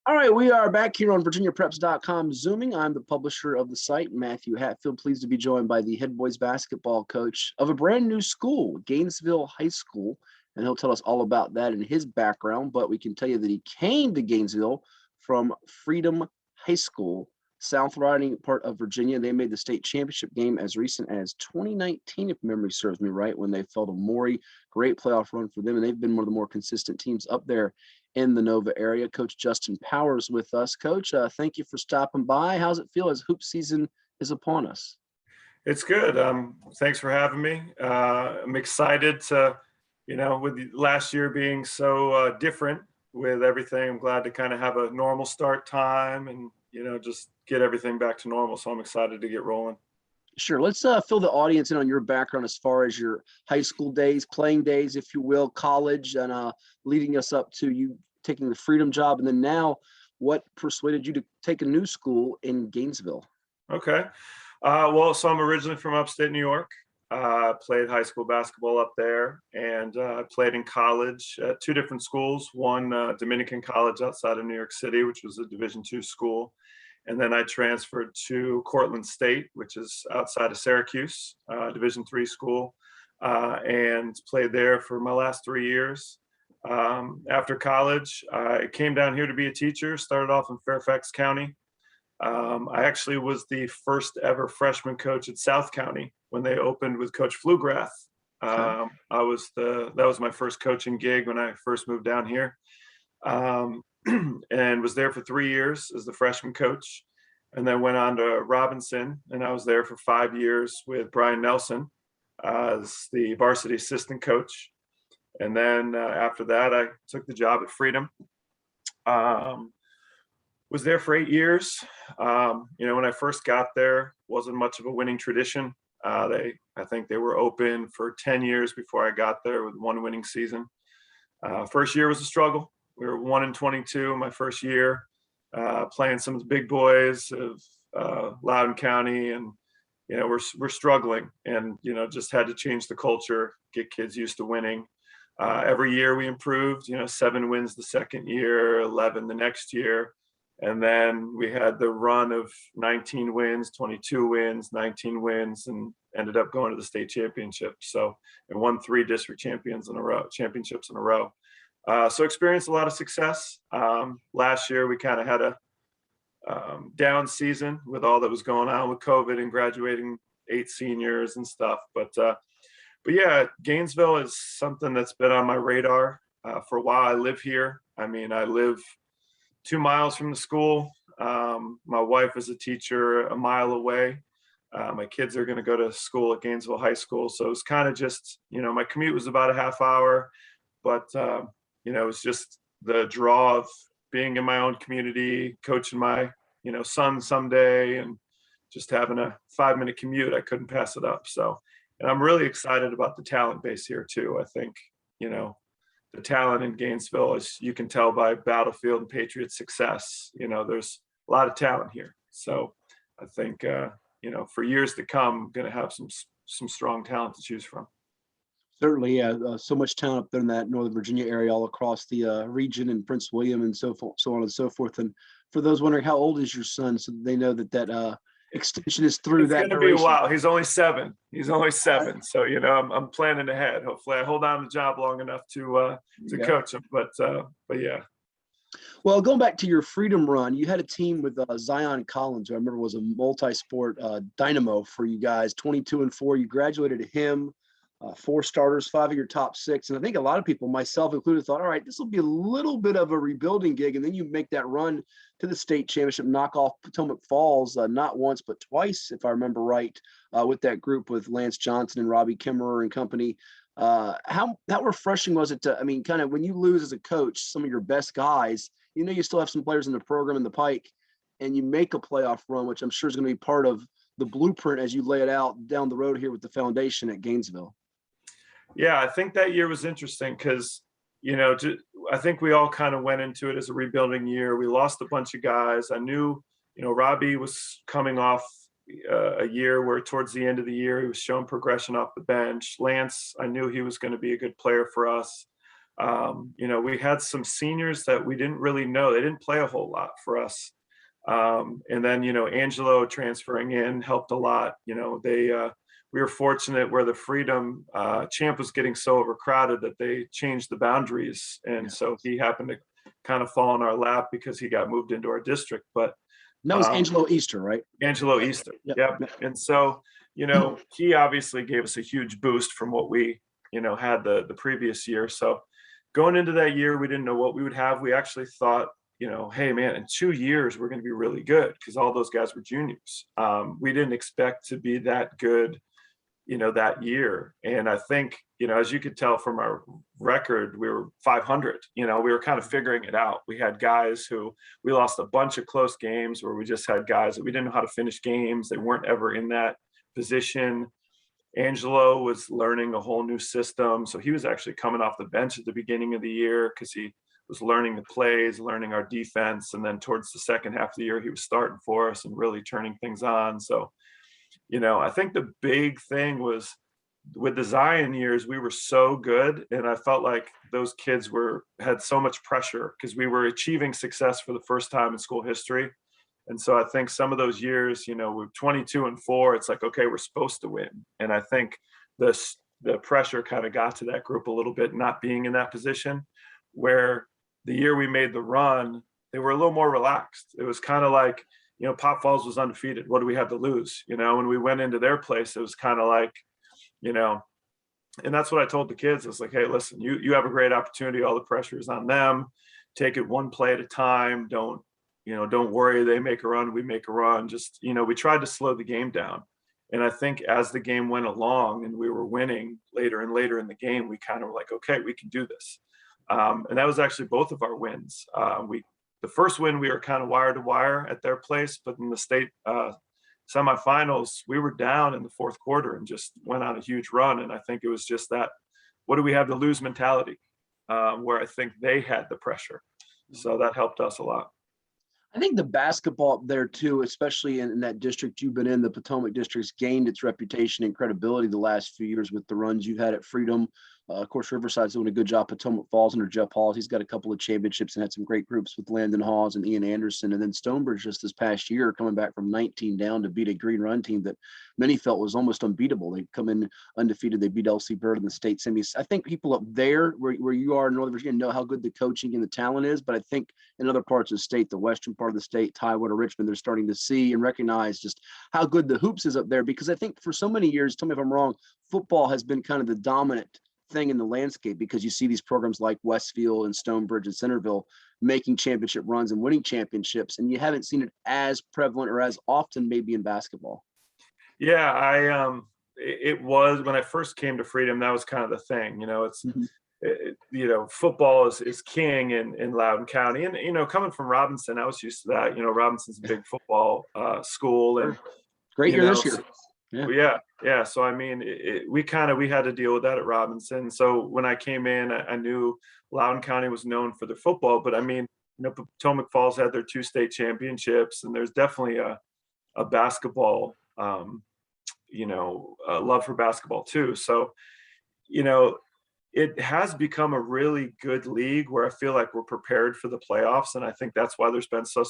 All right, we are back here on VirginiaPreps.com Zooming. I'm the publisher of the site, Matthew Hatfield. Pleased to be joined by the head boys basketball coach of a brand new school, Gainesville High School. And he'll tell us all about that and his background. But we can tell you that he came to Gainesville from Freedom High School, South Riding part of Virginia. They made the state championship game as recent as 2019, if memory serves me right, when they fell to Maury. Great playoff run for them, and they've been one of the more consistent teams up there in the Nova area. Coach Justin Powers with us. Coach, thank you for stopping by. How's it feel as hoop season is upon us? It's good. Thanks for having me. I'm excited to, with last year being so different with everything, I'm glad to kind of have a normal start time and, just get everything back to normal. So I'm excited to get rolling. Sure. Let's fill the audience in on your background as far as your high school days, playing days, if you will, college, and leading us up to you taking the Freedom job. And then now, what persuaded you to take a new school in Gainesville? Okay. So I'm originally from upstate New York. Played high school basketball up there, and I played in college at two different schools. One, Dominican College outside of New York City, which was a Division II school. And then I transferred to Cortland State, which is outside of Syracuse, Division III school, and played there for my last 3 years. After college, I came down here to be a teacher, started off in Fairfax County. I actually was the first ever freshman coach at South County when they opened with Coach Flugrath. That was my first coaching gig when I first moved down here. And was there for 3 years as the freshman coach, and then went on to Robinson, and I was there for 5 years with Brian Nelson as the varsity assistant coach. And then after that, I took the job at Freedom. Was there for 8 years. When I first got there, wasn't much of a winning tradition. I think they were open for 10 years before I got there with one winning season. First year was a struggle. We were 1-22 my first year, playing some of the big boys of Loudoun County, and we're struggling, and just had to change the culture, get kids used to winning. Every year we improved. 7 wins the second year, 11 the next year, and then we had the run of 19 wins, 22 wins, 19 wins, and ended up going to the state championship. So, and won 3 district championships in a row. So experienced a lot of success. Last year, we kind of had a down season with all that was going on with COVID and graduating 8 seniors and stuff. But yeah, Gainesville is something that's been on my radar for a while. I live here. I live 2 miles from the school. My wife is a teacher a mile away. My kids are going to go to school at Gainesville High School. So it's kind of just, my commute was about a half hour, but it's just the draw of being in my own community, coaching my, son someday, and just having a 5-minute commute. I couldn't pass it up. So, and I'm really excited about the talent base here too. I think, the talent in Gainesville, as you can tell by Battlefield and Patriot success, there's a lot of talent here. So I think, for years to come, I'm going to have some strong talent to choose from. Certainly, yeah. So much talent up there in that Northern Virginia area, all across the region, and Prince William, and so on and so forth. And for those wondering, how old is your son, so they know that extension is through it's that. It's going to be a while. He's only 7. So I'm planning ahead. Hopefully, I hold on to the job long enough to coach him. But yeah. Well, going back to your Freedom run, you had a team with Zion Collins, who I remember was a multi-sport dynamo for you guys. 22-4. You graduated to him. 4 starters, 5 of your top 6. And I think a lot of people, myself included, thought, all right, this will be a little bit of a rebuilding gig. And then you make that run to the state championship, knock off Potomac Falls, not once, but twice, if I remember right, with that group with Lance Johnson and Robbie Kimmerer and company. How refreshing was it to, kind of when you lose as a coach, some of your best guys, you still have some players in the program in the pike, and you make a playoff run, which I'm sure is going to be part of the blueprint as you lay it out down the road here with the foundation at Gainesville. Yeah, I think that year was interesting because, I think we all kind of went into it as a rebuilding year. We lost a bunch of guys. I knew, Robbie was coming off a year where towards the end of the year, he was showing progression off the bench. Lance, I knew he was going to be a good player for us. We had some seniors that we didn't really know. They didn't play a whole lot for us. And then, Angelo transferring in helped a lot. We were fortunate where the Freedom champ was getting so overcrowded that they changed the boundaries. And so he happened to kind of fall in our lap because he got moved into our district. But And that was Angelo Easter, right? Angelo Easter. Yep. And so, he obviously gave us a huge boost from what we, had the previous year. So going into that year, we didn't know what we would have. We actually thought, hey man, in 2 years, we're going to be really good because all those guys were juniors. We didn't expect to be that good, that year. And I think, as you could tell from our record, we were 500, we were kind of figuring it out. We had guys who we lost a bunch of close games where we just had guys that we didn't know how to finish games. They weren't ever in that position. Angelo was learning a whole new system. So he was actually coming off the bench at the beginning of the year because he was learning the plays, learning our defense. And then towards the second half of the year, he was starting for us and really turning things on. So, I think the big thing was with the Zion years, we were so good. And I felt like those kids had so much pressure because we were achieving success for the first time in school history. And so I think some of those years, we're 22-4, it's like, okay, we're supposed to win. And I think the pressure kind of got to that group a little bit, not being in that position, where the year we made the run, they were a little more relaxed. It was kind of like, Pop Falls was undefeated. What do we have to lose? When we went into their place, it was kind of like, and that's what I told the kids. I was like, hey, listen, you have a great opportunity. All the pressure is on them. Take it one play at a time. Don't worry. They make a run. We make a run. Just, we tried to slow the game down. And I think as the game went along and we were winning later and later in the game, we kind of were like, okay, we can do this. And that was actually both of our wins. The first win, we were kind of wire to wire at their place, but in the state semifinals, we were down in the fourth quarter and just went on a huge run. And I think it was just that, what do we have to lose mentality, where I think they had the pressure. So that helped us a lot. I think the basketball up there too, especially in that district you've been in, the Potomac district's gained its reputation and credibility the last few years with the runs you've had at Freedom. Of course, Riverside's doing a good job. Potomac Falls under Jeff Hawes, he's got a couple of championships and had some great groups with Landon Hawes and Ian Anderson. And then Stonebridge just this past year coming back from 19 down to beat a Green Run team that many felt was almost unbeatable. They come in undefeated. They beat LC Bird in the state semis. I think people up there where you are in Northern Virginia know how good the coaching and the talent is. But I think in other parts of the state, the western part of the state, Tidewater, Richmond, they're starting to see and recognize just how good the hoops is up there. Because I think for so many years, tell me if I'm wrong, football has been kind of the dominant thing in the landscape because you see these programs like Westfield and Stonebridge and Centerville making championship runs and winning championships, and you haven't seen it as prevalent or as often maybe in basketball. Yeah, it was when I first came to Freedom, that was kind of the thing. It's football is king in Loudoun County, and coming from Robinson, I was used to that. Robinson's a big football school, and great year this year. Yeah. So I mean, we had to deal with that at Robinson. So when I came in, I knew Loudoun County was known for their football, but I mean, Potomac Falls had their 2 state championships, and there's definitely a basketball, a love for basketball too. So, it has become a really good league where I feel like we're prepared for the playoffs, and I think that's why there's been so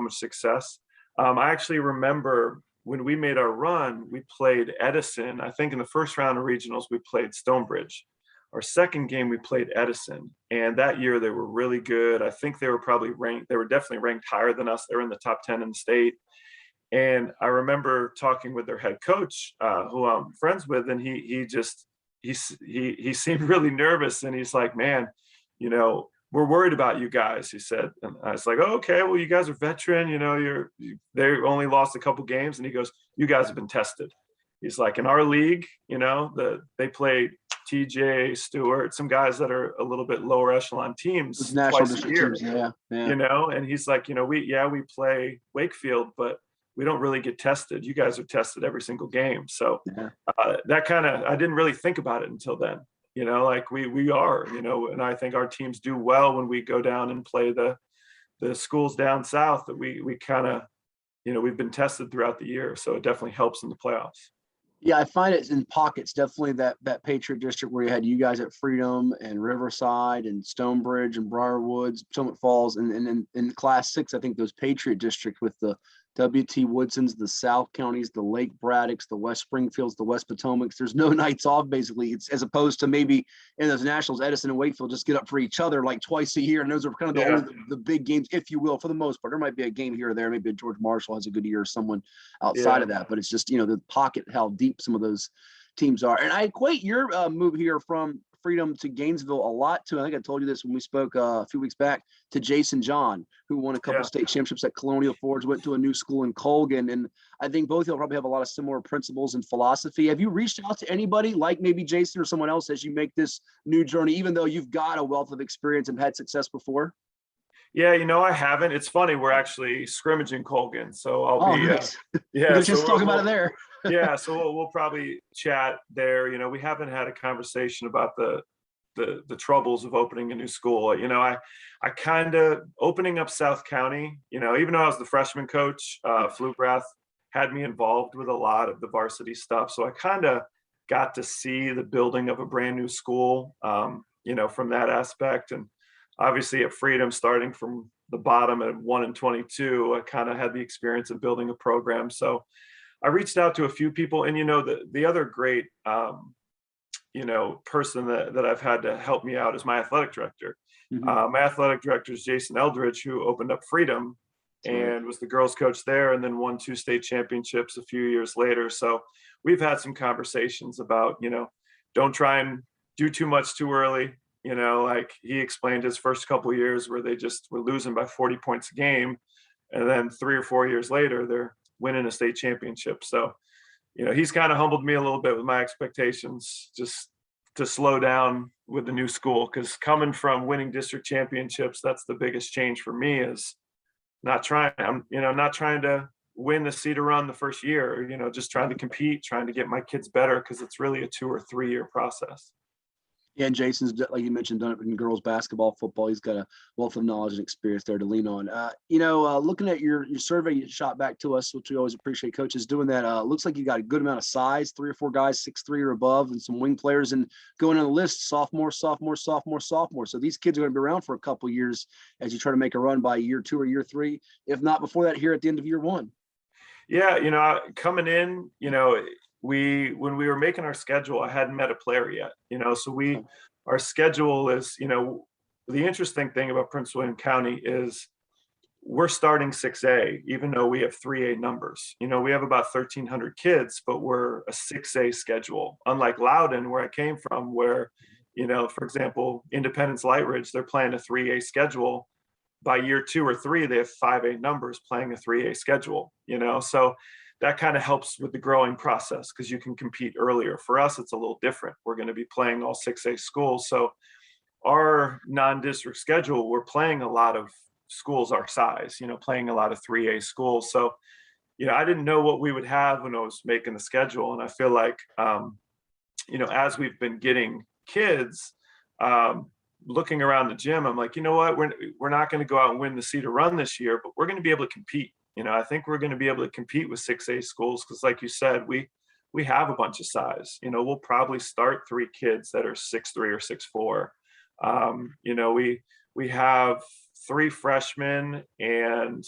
much success. I actually remember when we made our run, we played Edison. I think in the first round of regionals, we played Stonebridge. Our second game, we played Edison. And that year, they were really good. I think they were definitely ranked higher than us. They were in the top 10 in the state. And I remember talking with their head coach, who I'm friends with, and he seemed really nervous. And he's like, man, we're worried about you guys, he said. And I was like, oh, okay, well, you guys are veteran, they only lost a couple games. And he goes, you guys have been tested. He's like, in our league, they play TJ Stewart, some guys that are a little bit lower echelon teams twice a year, teams, yeah. And he's like, we play Wakefield, but we don't really get tested. You guys are tested every single game. So that I didn't really think about it until then. Like we are, and I think our teams do well when we go down and play the schools down south that we kind of, we've been tested throughout the year. So it definitely helps in the playoffs. Yeah, I find it in pockets, definitely that Patriot District where you had you guys at Freedom and Riverside and Stonebridge and Briarwoods, Potomac Falls, and then in Class 6, I think those Patriot District with the W.T. Woodsons, the South Counties, the Lake Braddocks, the West Springfields, the West Potomacs. There's no nights off, basically. It's as opposed to maybe in those Nationals, Edison and Wakefield just get up for each other like twice a year. And those are kind of the Yeah. only the big games, if you will, for the most part. There might be a game here or there. Maybe a George Marshall has a good year or someone outside Yeah. of that. But it's just, the pocket, how deep some of those teams are. And I equate your move here from Freedom to Gainesville a lot to, I think I told you this when we spoke a few weeks back, to Jason John, who won a couple Yeah. state championships at Colonial Forge, went to a new school in Colgan. And I think both of you probably have a lot of similar principles and philosophy. Have you reached out to anybody like maybe Jason or someone else as you make this new journey, even though you've got a wealth of experience and had success before? Yeah, I haven't. It's funny. We're actually scrimmaging Colgan, so I'll Oh, be. nice. Yeah, Just so talk about it there. yeah, so we'll probably chat there. We haven't had a conversation about the troubles of opening a new school. I kind of opening up South County. Even though I was the freshman coach, Flugrath had me involved with a lot of the varsity stuff, so I kind of got to see the building of a brand new school. From that aspect, and obviously at Freedom, starting from the bottom at 1-22, I kind of had the experience of building a program. So I reached out to a few people, and the other great person that I've had to help me out is my athletic director. Mhm. My athletic director is Jason Eldridge, who opened up Freedom Right. and was the girls coach there, and then won 2 state championships a few years later. So we've had some conversations about, don't try and do too much too early. Like he explained his first couple of years where they just were losing by 40 points a game, and then 3 or 4 years later they're winning a state championship. So he's kind of humbled me a little bit with my expectations, just to slow down with the new school, because coming from winning district championships, that's the biggest change for me, is not trying to win the Cedar Run the first year, just trying to compete, trying to get my kids better, because it's really a 2 or 3 year process. Yeah, and Jason's, like you mentioned, done it in girls basketball, football. He's got a wealth of knowledge and experience there to lean on. Looking at your survey you shot back to us, which we always appreciate coaches doing that. Looks like you got a good amount of size, 3 or 4 guys, 6'3" or above, and some wing players. And going on the list, sophomore. So these kids are going to be around for a couple of years as you try to make a run by year 2 or year 3, if not before that, here at the end of year 1. Yeah, coming in, when we were making our schedule, I hadn't met a player yet, so our schedule is, the interesting thing about Prince William County is we're starting 6A, even though we have 3A numbers. We have about 1,300 kids, but we're a 6A schedule. Unlike Loudon, where I came from, where, for example, Independence Light Ridge, they're playing a 3A schedule. By year 2 or 3, they have 5A numbers playing a 3A schedule, so that kind of helps with the growing process, because you can compete earlier. For us, it's a little different. We're going to be playing all 6A schools. So our non-district schedule, we're playing a lot of schools our size, playing a lot of 3A schools. So, I didn't know what we would have when I was making the schedule. And I feel like, as we've been getting kids, looking around the gym, I'm like, you know what, we're not going to go out and win the Cedar Run this year, but we're going to be able to compete. I think we're going to be able to compete with 6A schools, because like you said, we have a bunch of size. We'll probably start 3 kids that are 6'3" or 6'4". We have 3 freshmen and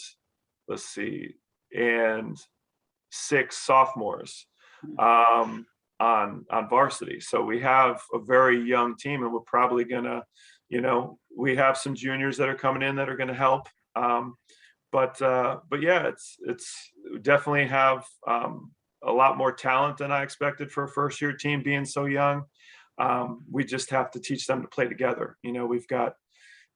let's see, and 6 sophomores on varsity. So we have a very young team, and we're probably gonna, we have some juniors that are coming in that are going to help. But yeah, it's definitely have a lot more talent than I expected for a first year team being so young. We just have to teach them to play together. We've got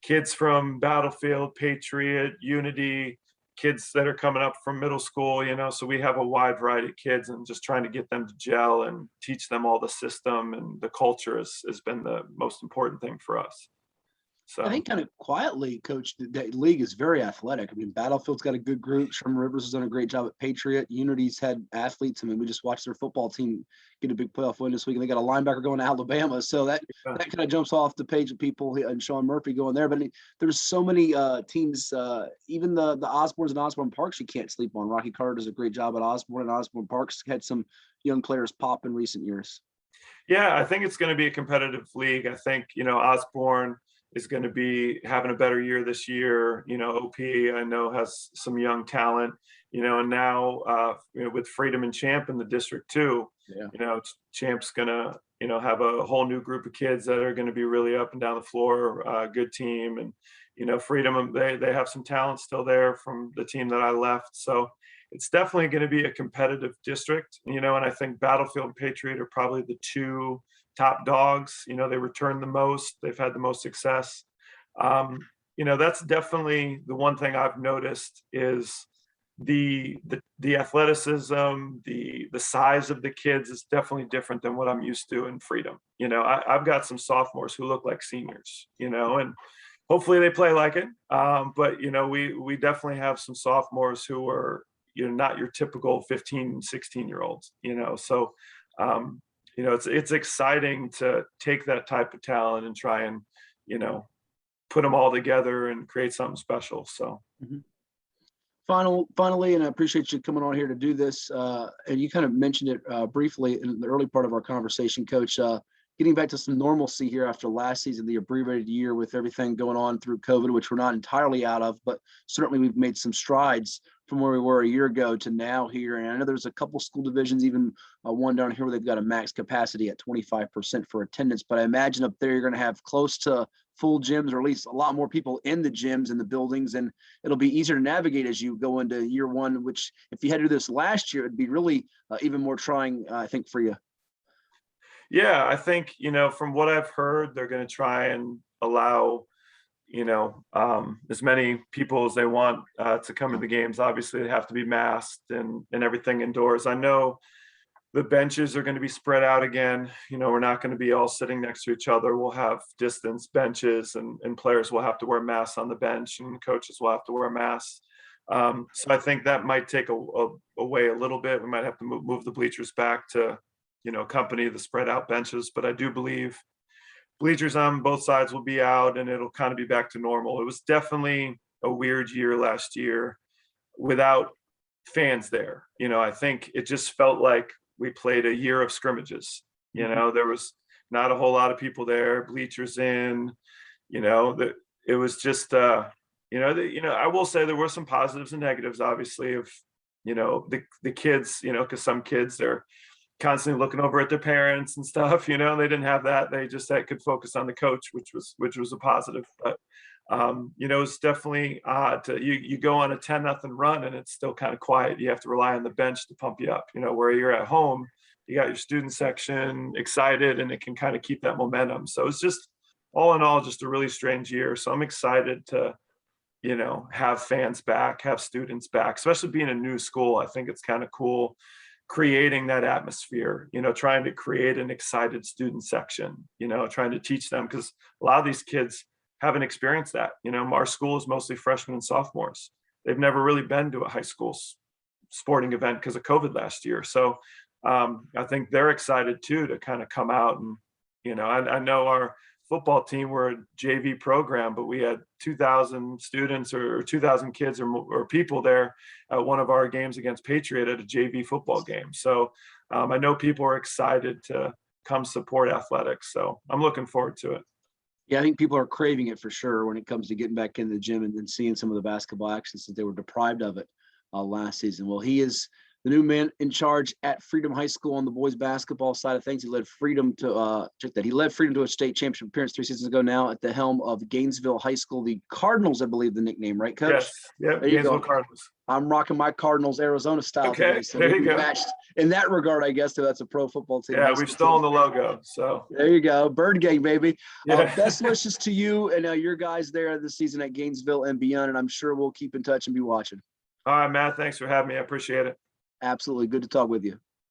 kids from Battlefield, Patriot, Unity, kids that are coming up from middle school, so we have a wide variety of kids, and just trying to get them to gel and teach them all the system and the culture has been the most important thing for us. So I think kind of quietly, Coach, the league is very athletic. I mean, Battlefield's got a good group. Sherman Rivers has done a great job at Patriot. Unity's had athletes. I mean, we just watched their football team get a big playoff win this week, and they got a linebacker going to Alabama. So that kind of jumps off the page of people, and Sean Murphy going there. But there's so many teams, even the Osbornes and Osborne Parks, you can't sleep on. Rocky Carter does a great job at Osborne, and Osborne Parks had some young players pop in recent years. Yeah, I think it's going to be a competitive league. I think, Osborne is going to be having a better year this year. OP, I know, has some young talent, and now, with Freedom and Champ in the district too, Champ's going to, have a whole new group of kids that are going to be really up and down the floor, good team. And, Freedom, they have some talent still there from the team that I left. So it's definitely going to be a competitive district, and I think Battlefield and Patriot are probably the two top dogs. They return the most, they've had the most success. That's definitely the one thing I've noticed is the athleticism, the size of the kids is definitely different than what I'm used to in Freedom. I've got some sophomores who look like seniors, and hopefully they play like it. But we definitely have some sophomores who are not your typical 15, 16-year-olds, so it's exciting to take that type of talent and try and put them all together and create something special. So finally, and I appreciate you coming on here to do this, and you kind of mentioned it briefly in the early part of our conversation, Coach, getting back to some normalcy here after last season, the abbreviated year with everything going on through COVID, which we're not entirely out of, but certainly we've made some strides from where we were a year ago to now here. And I know there's a couple school divisions, even one down here where they've got a max capacity at 25% for attendance. But I imagine up there you're going to have close to full gyms, or at least a lot more people in the gyms and the buildings, and it'll be easier to navigate as you go into year one, which if you had to do this last year, it'd be really even more trying, I think, for you. Yeah, I think, from what I've heard, they're going to try and allow, as many people as they want to come to the games. Obviously, they have to be masked and everything indoors. I know the benches are going to be spread out again. We're not going to be all sitting next to each other. We'll have distance benches, and players will have to wear masks on the bench, and coaches will have to wear masks. So I think that might take away a little bit. We might have to move the bleachers back to accompany the spread out benches, but I do believe bleachers on both sides will be out and it'll kind of be back to normal. It was definitely a weird year last year without fans there. I think it just felt like we played a year of scrimmages. There was not a whole lot of people there, bleachers in, that it was just, I will say there were some positives and negatives, obviously, of, the kids, because some kids, they're constantly looking over at their parents and stuff, they didn't have that. They just could focus on the coach, which was a positive. But it's definitely odd to you go on a 10-0 run and it's still kind of quiet. You have to rely on the bench to pump you up. Where you're at home, you got your student section excited and it can kind of keep that momentum. So it's just all in all just a really strange year. So I'm excited to have fans back, have students back, especially being a new school. I think it's kind of cool creating that atmosphere, trying to create an excited student section, trying to teach them, because a lot of these kids haven't experienced that. Our school is mostly freshmen and sophomores. They've never really been to a high school sporting event because of COVID last year. So I think they're excited too to kind of come out and, I know our football team, we're a JV program, but we had 2,000 students or 2,000 kids or people there at one of our games against Patriot at a JV football game. So I know people are excited to come support athletics. So I'm looking forward to it. Yeah, I think people are craving it for sure when it comes to getting back in the gym and then seeing some of the basketball action since they were deprived of it last season. Well, he is the new man in charge at Freedom High School on the boys basketball side of things. He led Freedom to He led Freedom to a state championship appearance 3 seasons ago. Now at the helm of Gainesville High School, the Cardinals, I believe the nickname, right, Coach? Yes. Yep. Gainesville Cardinals. I'm rocking my Cardinals Arizona style today. So there you go. Matched in that regard, I guess. So that's a pro football team. Yeah, we've stolen the logo. So there you go, Bird Gang, baby. Yeah. Best wishes to you and your guys there this season at Gainesville and beyond. And I'm sure we'll keep in touch and be watching. All right, Matt. Thanks for having me. I appreciate it. Absolutely. Good to talk with you.